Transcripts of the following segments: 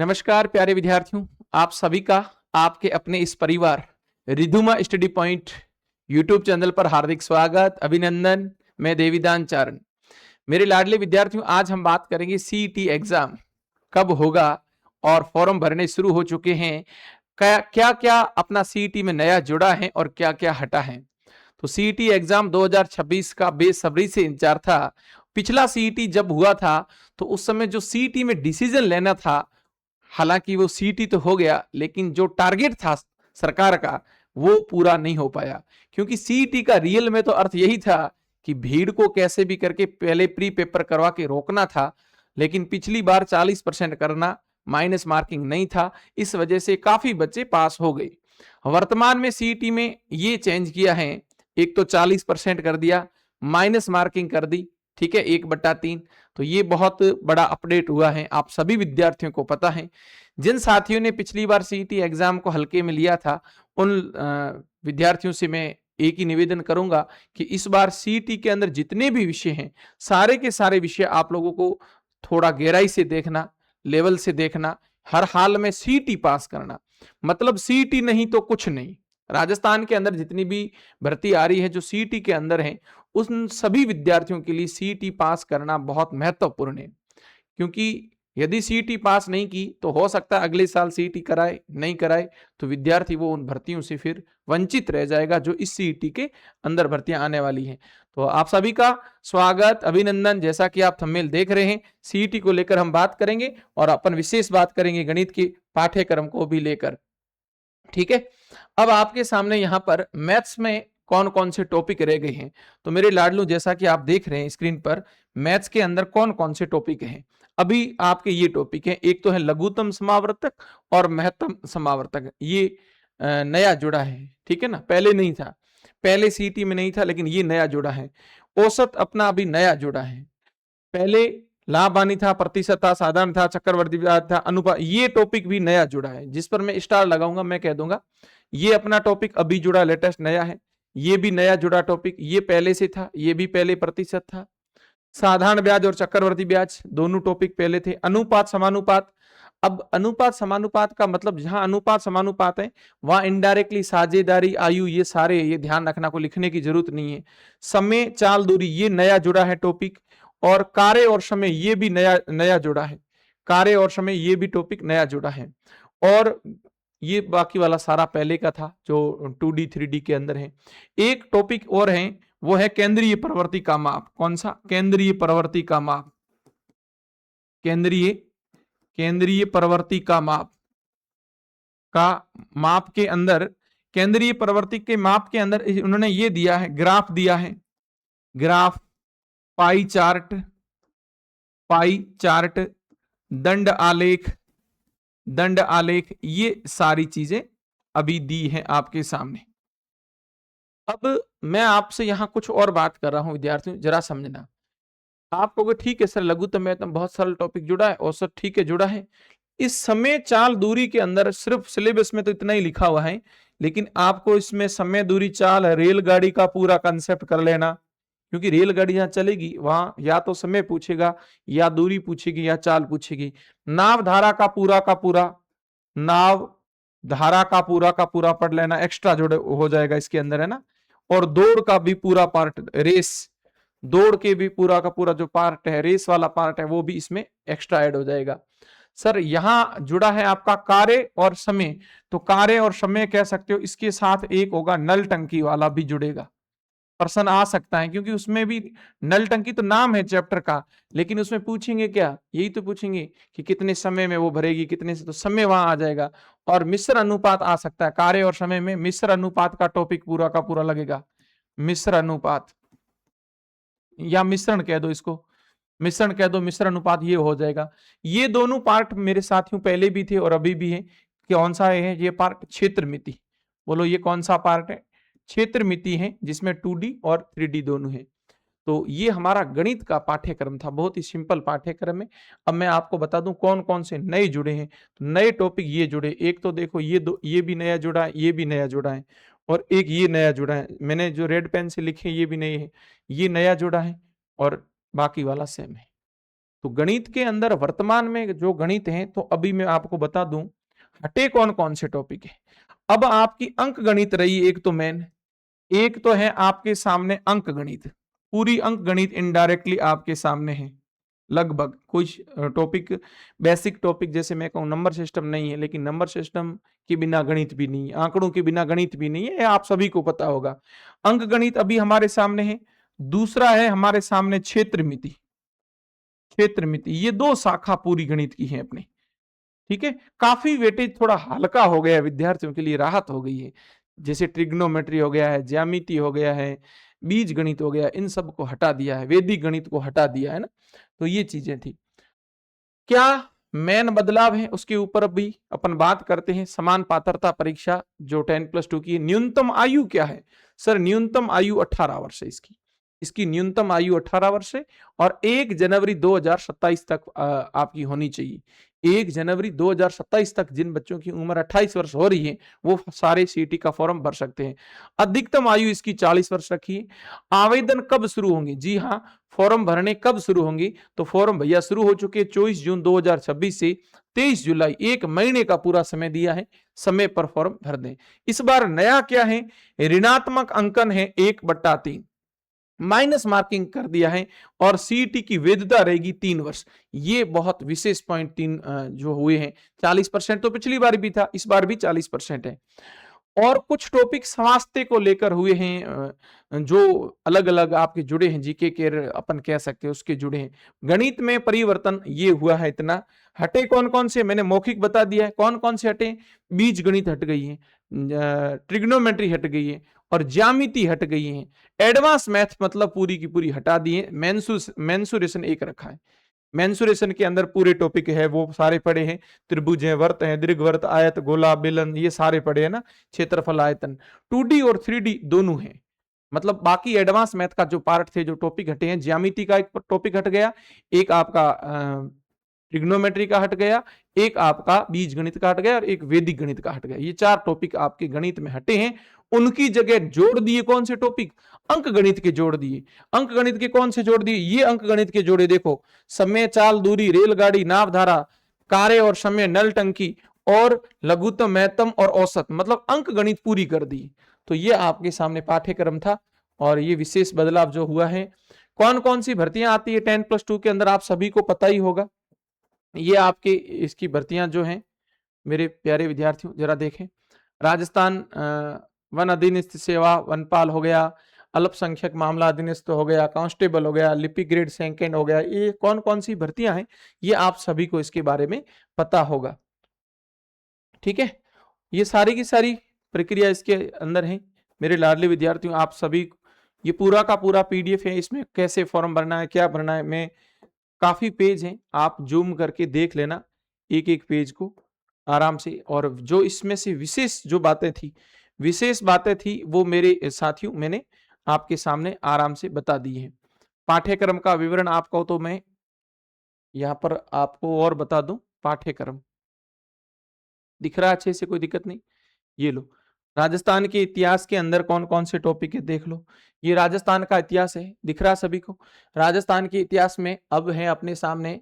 नमस्कार प्यारे विद्यार्थियों, आप सभी का आपके अपने इस परिवार रिधुमा स्टडी पॉइंट यूट्यूब चैनल पर हार्दिक स्वागत, अभिनंदन। मैं देवीदान चारण। मेरे लाडले विद्यार्थियों, आज हम बात करेंगे सीईटी एग्जाम कब होगा और फॉर्म भरने शुरू हो चुके हैं। क्या क्या अपना सीईटी में नया जुड़ा है और क्या क्या हटा है। तो सीईटी एग्जाम 2026 का बेसब्री से इंतजार था। पिछला सीईटी जब हुआ था तो उस समय जो सीईटी में डिसीजन लेना था, हालांकि वो सीईटी तो हो गया, लेकिन जो टारगेट था सरकार का वो पूरा नहीं हो पाया। क्योंकि सीईटी का रियल में तो अर्थ यही था कि भीड़ को कैसे भी करके पहले प्री पेपर करवा के रोकना था। लेकिन पिछली बार 40% करना, माइनस मार्किंग नहीं था, इस वजह से काफी बच्चे पास हो गए। वर्तमान में सीईटी में ये चेंज किया है, एक तो 40% कर दिया, माइनस मार्किंग कर दी, ठीक है, 1/3। तो ये बहुत बड़ा अपडेट हुआ है, आप सभी विद्यार्थियों को पता है। जिन साथियों ने पिछली बार सीईटी एग्जाम को हल्के में लिया था, उन विद्यार्थियों से मैं एक ही निवेदन करूंगा कि इस बार सीईटी के अंदर जितने भी विषय हैं, सारे के सारे विषय आप लोगों को थोड़ा गहराई से देखना, लेवल से देखना, हर हाल में सीईटी पास करना। मतलब सीईटी नहीं तो कुछ नहीं। राजस्थान के अंदर जितनी भी भर्ती आ रही है जो सीईटी के अंदर है, उन सभी विद्यार्थियों के लिए सीईटी पास करना बहुत महत्वपूर्ण है। क्योंकि यदि सीईटी पास नहीं की तो हो सकता है अगले साल सीईटी कराए, नहीं कराए तो विद्यार्थी वो उन भर्तियों से फिर वंचित रह जाएगा जो इस सीईटी के अंदर भर्तियां आने वाली हैं। तो आप सभी का स्वागत, अभिनंदन। जैसा कि आप थंबनेल देख रहे हैं, सीईटी को लेकर हम बात करेंगे और अपन विशेष बात करेंगे गणित के पाठ्यक्रम को भी लेकर, ठीक है। अब आपके सामने यहां पर मैथ्स में कौन कौन से टॉपिक रह गए हैं। तो मेरे लाडलू, जैसा कि आप देख रहे हैं स्क्रीन पर, मैथ्स के अंदर कौन कौन से टॉपिक हैं। अभी आपके ये टॉपिक हैं, एक तो है लघुत्तम समावर्तक और महत्तम समावर्तक। ये नया जुड़ा है, ठीक है ना, पहले नहीं था, पहले सीईटी में नहीं था, लेकिन ये नया जुड़ा है। औसत अपना अभी नया जुड़ा है। पहले लाभ हानि था, प्रतिशत था, साधारण था, चक्रवर्ती ब्याज था, अनुपात। ये टॉपिक भी नया जुड़ा है, जिस पर मैं स्टार लगाऊंगा मैं कह दूंगा ये अपना टॉपिक अभी जुड़ा, लेटेस्ट नया है। ये भी नया जुड़ा टॉपिक, ये पहले से था, ये भी पहले प्रतिशत था। साधारण ब्याज और चक्रवर्ती ब्याज दोनों टॉपिक पहले थे। अनुपात समानुपात, अब अनुपात समानुपात का मतलब जहां अनुपात समानुपात है वहां इनडायरेक्टली साझेदारी, आयु, ये सारे, ये ध्यान रखना, को लिखने की जरूरत नहीं है। समय, चाल, दूरी, ये नया जुड़ा है टॉपिक। और कार्य और समय, ये भी नया नया जुड़ा है। कार्य और समय, ये भी टॉपिक नया जुड़ा है। और ये बाकी वाला सारा पहले का था जो 2D 3D के अंदर है। एक टॉपिक और है, वो है केंद्रीय प्रवृत्ति का माप। कौन सा? केंद्रीय प्रवृत्ति का माप। केंद्रीय प्रवृत्ति का माप का माप के अंदर, केंद्रीय प्रवृत्ति के माप के अंदर उन्होंने ये दिया है, ग्राफ दिया है। ग्राफ, पाई चार्ट, दंड आलेख, ये सारी चीजें अभी दी है आपके सामने। अब मैं आपसे यहां कुछ और बात कर रहा हूं विद्यार्थियों, जरा समझना। आप कहोगे ठीक है सर, लघुत्तम महत्तम बहुत सरल टॉपिक जुड़ा है, और सर ठीक है जुड़ा है। इस समय, चाल, दूरी के अंदर सिर्फ सिलेबस में तो इतना ही लिखा हुआ है, लेकिन आपको इसमें समय, दूरी, चाल, रेलगाड़ी का पूरा कंसेप्ट कर लेना। क्योंकि रेलगाड़ी जहां चलेगी वहां या तो समय पूछेगा, या दूरी पूछेगी, या चाल पूछेगी। नाव धारा का पूरा नाव धारा का पूरा पढ़ लेना, एक्स्ट्रा जोड़े हो जाएगा इसके अंदर, है ना। और दौड़ का भी पूरा पार्ट, रेस, दौड़ के भी पूरा का पूरा जो पार्ट है, रेस वाला पार्ट है, वो भी इसमें एक्स्ट्रा ऐड हो जाएगा। सर यहां जुड़ा है आपका कार्य और समय, तो कार्य और समय कह सकते हो, इसके साथ एक होगा नल टंकी वाला भी जुड़ेगा। प्रश्न आ सकता है, क्योंकि उसमें भी नल टंकी तो नाम है चैप्टर का, लेकिन उसमें पूछेंगे क्या, यही तो पूछेंगे कि कितने समय में वो भरेगी, कितने से, तो समय वहां आ जाएगा। और मिश्र अनुपात आ सकता है, कार्य और समय में मिश्र अनुपात का टॉपिक पूरा का पूरा लगेगा। मिश्र अनुपात, या मिश्रण कह दो इसको, मिश्रण कह दो, मिश्र अनुपात, ये हो जाएगा। ये दोनों पार्ट मेरे साथियों पहले भी थे और अभी भी है। कौन सा है ये पार्ट? क्षेत्र मिति। बोलो ये कौन सा पार्ट है? क्षेत्र मिति है, जिसमें 2D और 3D दोनों है। तो ये हमारा गणित का पाठ्यक्रम था, बहुत ही सिंपल पाठ्यक्रम है। अब मैं आपको बता दूं कौन कौन से नए जुड़े हैं। तो नए टॉपिक ये जुड़े, एक तो देखो ये दो, ये भी नया जुड़ा है, ये भी नया जुड़ा है, और एक ये नया जुड़ा है। मैंने जो रेड पेन से लिखे ये भी नए है, ये नया जुड़ा है, और बाकी वाला सेम है। तो गणित के अंदर वर्तमान में जो गणित है, तो अभी मैं आपको बता दूं हटे कौन कौन से टॉपिक है। अब आपकी अंक गणित रही एक तो मेन, एक तो है आपके सामने अंक गणित, पूरी अंक गणित इनडायरेक्टली आपके सामने है। लगभग कुछ टॉपिक, बेसिक टॉपिक जैसे मैं कहूं नंबर सिस्टम नहीं है, लेकिन नंबर सिस्टम के बिना गणित भी नहीं है, आंकड़ों के बिना गणित भी नहीं है, आप सभी को पता होगा। अंक गणित अभी हमारे सामने है। दूसरा है हमारे सामने क्षेत्र मिति, क्षेत्र मिति, ये दो शाखा पूरी गणित की है अपने। ठीक है, काफी वेटेज थोड़ा हल्का हो गया है, विद्यार्थियों के लिए राहत हो गई है। जैसे ट्रिग्नोमेट्री हो गया है, ज्यामिति हो गया है, बीज गणित हो गया, इन सब को हटा दिया है, वैदिक गणित को हटा दिया है ना। तो ये चीजें थी। क्या मेन बदलाव है उसके ऊपर भी अपन बात करते हैं। समान पात्रता परीक्षा जो 10+2 की न्यूनतम आयु क्या है? सर न्यूनतम आयु 18 वर्ष है इसकी। इसकी न्यूनतम आयु 18 वर्ष है और 1 जनवरी 2027 तक आपकी होनी चाहिए। 1 जनवरी 2027 तक जिन बच्चों की उम्र 28 वर्ष हो रही है वो सारे सीईटी का फॉर्म भर सकते हैं। अधिकतम आयु इसकी 40 वर्ष रखी है। आवेदन कब शुरू होंगे? जी हाँ, फॉर्म भरने कब शुरू होंगे? तो फॉर्म भैया शुरू हो चुके 24 जून 2026 से 23 जुलाई, 1 महीने का पूरा समय दिया है, समय पर फॉर्म भर दें। इस बार नया क्या है? ऋणात्मक अंकन है 1/3, माइनस मार्किंग कर दिया है और सीईटी की वैधता रहेगी 3 वर्ष। ये बहुत विशेष पॉइंट 3 जो हुए हैं। 40% तो पिछली बार भी था, इस बार भी 40% है। और कुछ टॉपिक स्वास्थ्य को लेकर हुए हैं, जो अलग अलग आपके जुड़े हैं, जीके के अपन कह सकते हैं उसके जुड़े हैं। गणित में परिवर्तन ये हुआ है इतना। हटे कौन कौन से? मैंने मौखिक बता दिया है कौन कौन से हटे। बीज गणित हट गई है, ट्रिग्नोमेट्री हट गई है और ज्यामिति हट गई है। एडवांस मैथ मतलब पूरी की पूरी हटा दी है। मेंसुरेशन एक रखा है। मेंसुरेशन के अंदर पूरे टॉपिक है वो सारे पड़े हैं। त्रिभुज है, वर्त है, दीर्घवृत्त, आयत, गोला, बेलन, ये सारे पड़े हैं ना। क्षेत्रफल, आयतन, 2D और 3D दोनों है। मतलब बाकी एडवांस मैथ का जो पार्ट थे, जो टॉपिक हटे हैं, ज्यामिति का एक टॉपिक हट गया, एक आपका ट्रिग्नोमेट्री का हट गया, एक आपका बीज गणित का हट गया और एक वैदिक गणित का हट गया। ये 4 टॉपिक आपके गणित में हटे हैं। उनकी जगह जोड़ दिए कौन से टॉपिक? अंक गणित के जोड़ दिए। अंक गणित के कौन से जोड़ दिए? ये अंक गणित के जोड़े देखो। समय, चाल, दूरी, रेलगाड़ी, नावधारा, कार्य और समय, नल टंकी और लघुत्तम, महत्तम और औसत, मतलब अंक गणित पूरी कर दी। तो ये आपके सामने पाठ्यक्रम था और ये विशेष बदलाव जो हुआ है। कौन कौन सी भर्तियां आती है 10+2 के अंदर आप सभी को पता ही होगा। ये आपके इसकी भर्तियां जो हैं मेरे प्यारे विद्यार्थियों जरा देखें। राजस्थान वन अधीनस्थ सेवा, वनपाल हो गया, अल्पसंख्यक मामला अधीनस्थ हो गया, कांस्टेबल हो गया, लिपि ग्रेड सेकंड हो गया। ये कौन कौन सी भर्तियां हैं ये आप सभी को इसके बारे में पता होगा। ठीक है, ये सारी की सारी प्रक्रिया इसके अंदर है। मेरे लाडले विद्यार्थियों, आप सभी ये पूरा का पूरा पीडीएफ है। इसमें कैसे फॉर्म भरना है, क्या भरना है, मैं काफी पेज हैं, आप जूम करके देख लेना एक एक पेज को आराम से। और जो इसमें से विशेष जो बातें थी, विशेष बातें थी, वो मेरे साथियों मैंने आपके सामने आराम से बता दी है। पाठ्यक्रम का विवरण आपको तो मैं यहाँ पर आपको और बता दूं। पाठ्यक्रम दिख रहा है अच्छे से, कोई दिक्कत नहीं। ये लो, राजस्थान के इतिहास के अंदर कौन कौन से टॉपिक है देख लो। ये राजस्थान का इतिहास है, दिख रहा सभी को। राजस्थान के इतिहास में अब है अपने सामने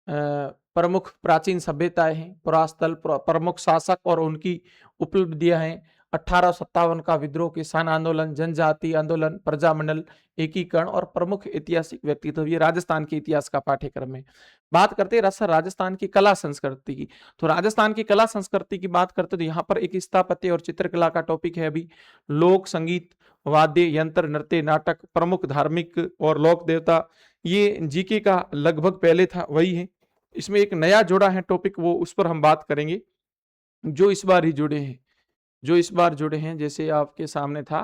प्रमुख प्राचीन सभ्यताएं हैं, पुरास्थल, प्रमुख शासक और उनकी उपलब्धियां हैं। 1857 का विद्रोह, किसान आंदोलन, जनजाति आंदोलन, प्रजामंडल एकीकरण और प्रमुख ऐतिहासिक व्यक्तित्व। ये राजस्थान के इतिहास का पाठ्यक्रम है। बात करते हैं राजस्थान की कला संस्कृति की। तो राजस्थान की कला संस्कृति की बात करते तो यहाँ पर एक स्थापत्य और चित्रकला का टॉपिक है अभी। लोक संगीत, वाद्य यंत्र, नृत्य, नाटक, प्रमुख धार्मिक और लोक देवता, ये जीके का लगभग पहले था वही है। इसमें एक नया जोड़ा है टॉपिक, वो उस पर हम बात करेंगे जो इस बार ही जुड़े हैं, जो इस बार जुड़े हैं। जैसे आपके सामने था,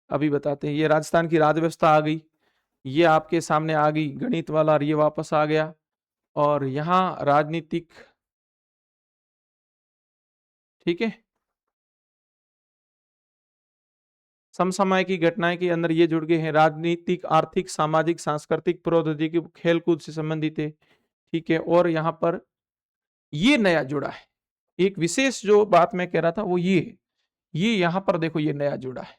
अभी बताते हैं। ये राजस्थान की राज व्यवस्था आ गई, ये आपके सामने आ गई गणित वाला, और ये वापस आ गया। और यहाँ राजनीतिक, ठीक है, समसामय की घटनाएं के अंदर ये जुड़ गए हैं। राजनीतिक, आर्थिक, सामाजिक, सांस्कृतिक, प्रौद्योगिकी, खेलकूद से संबंधित है। ठीक है, और यहाँ पर ये नया जुड़ा है। एक विशेष जो बात मैं कह रहा था वो ये है, ये यहाँ पर देखो ये नया जुड़ा है,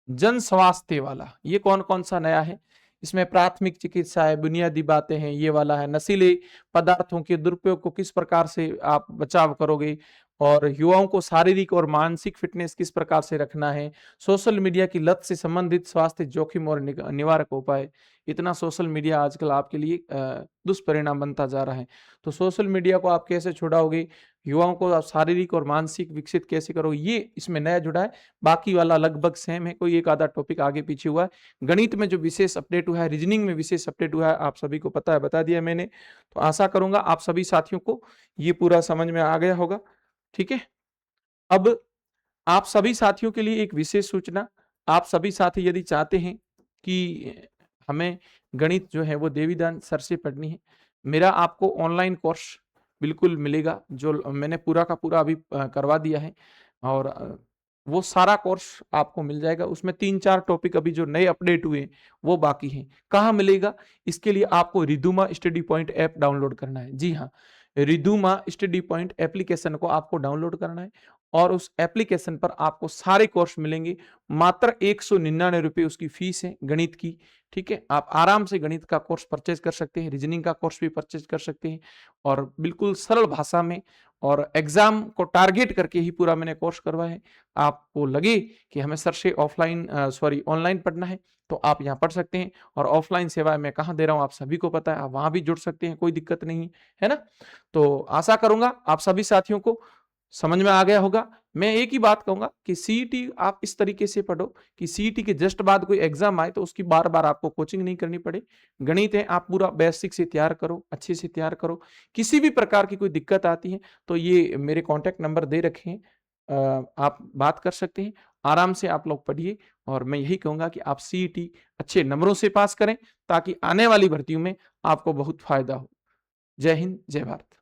जन स्वास्थ्य वाला। ये कौन कौन सा नया है? इसमें प्राथमिक चिकित्सा है, बुनियादी बातें हैं, ये वाला है, नशीले पदार्थों के दुरुपयोग को किस प्रकार से आप बचाव करोगे, और युवाओं को शारीरिक और मानसिक फिटनेस किस प्रकार से रखना है, सोशल मीडिया की लत से संबंधित स्वास्थ्य जोखिम और निवारक उपाय। इतना सोशल मीडिया आजकल आपके लिए दुष्परिणाम बनता जा रहा है, तो सोशल मीडिया को आप कैसे छुड़ाओगे, युवाओं को आप शारीरिक और मानसिक विकसित कैसे करो, ये इसमें नया जुड़ा है। बाकी वाला लगभग सेम है, कोई एक आधा टॉपिक आगे पीछे हुआ है। गणित में जो विशेष अपडेट हुआ है, रीजनिंग में विशेष अपडेट हुआ है, आप सभी को पता है, बता दिया मैंने। तो आशा करूंगा आप सभी साथियों को ये पूरा समझ में आ गया होगा। ठीक है, अब आप सभी साथियों के लिए एक विशेष सूचना, आप सभी साथी यदि चाहते हैं कि हमें गणित जो है वो देवीदान सर से पढ़नी है, मेरा आपको ऑनलाइन कोर्स बिल्कुल मिलेगा, जो मैंने पूरा का पूरा अभी करवा दिया है, और वो सारा कोर्स आपको मिल जाएगा। उसमें 3-4 टॉपिक अभी जो नए अपडेट हुए वो बाकी हैं। कहाँ मिलेगा? इसके लिए आपको रिधुमा स्टडी पॉइंट ऐप डाउनलोड करना है। जी हाँ, रिधुमा स्टडी पॉइंट एप्लीकेशन को आपको डाउनलोड करना है, और उस एप्लीकेशन पर आपको सारे कोर्स मिलेंगे। मात्र 199 रुपये उसकी फीस है गणित की। ठीक है, आप आराम से गणित का कोर्स परचेज कर सकते हैं, रीजनिंग का कोर्स भी परचेज कर सकते हैं, और बिल्कुल सरल भाषा में, और एग्जाम को टारगेट करके ही पूरा मैंने कोर्स करवाया है। आपको लगे कि हमें सर से ऑनलाइन पढ़ना है, तो आप यहाँ पढ़ सकते हैं, और ऑफलाइन सेवाएं मैं कहाँ दे रहा हूँ आप सभी को पता है, आप वहां भी जुड़ सकते हैं, कोई दिक्कत नहीं है ना। तो आशा करूंगा आप सभी साथियों को समझ में आ गया होगा। मैं एक ही बात कहूंगा कि सीईटी आप इस तरीके से पढ़ो कि सीईटी के जस्ट बाद कोई एग्जाम आए तो उसकी बार बार आपको कोचिंग नहीं करनी पड़े। गणित है, आप पूरा बेसिक से तैयार करो, अच्छे से तैयार करो। किसी भी प्रकार की कोई दिक्कत आती है तो ये मेरे कॉन्टैक्ट नंबर दे रखे हैं, आप बात कर सकते हैं। आराम से आप लोग पढ़िए, और मैं यही कहूंगा कि आप सीईटी अच्छे नंबरों से पास करें, ताकि आने वाली भर्तियों में आपको बहुत फायदा हो। जय हिंद, जय भारत।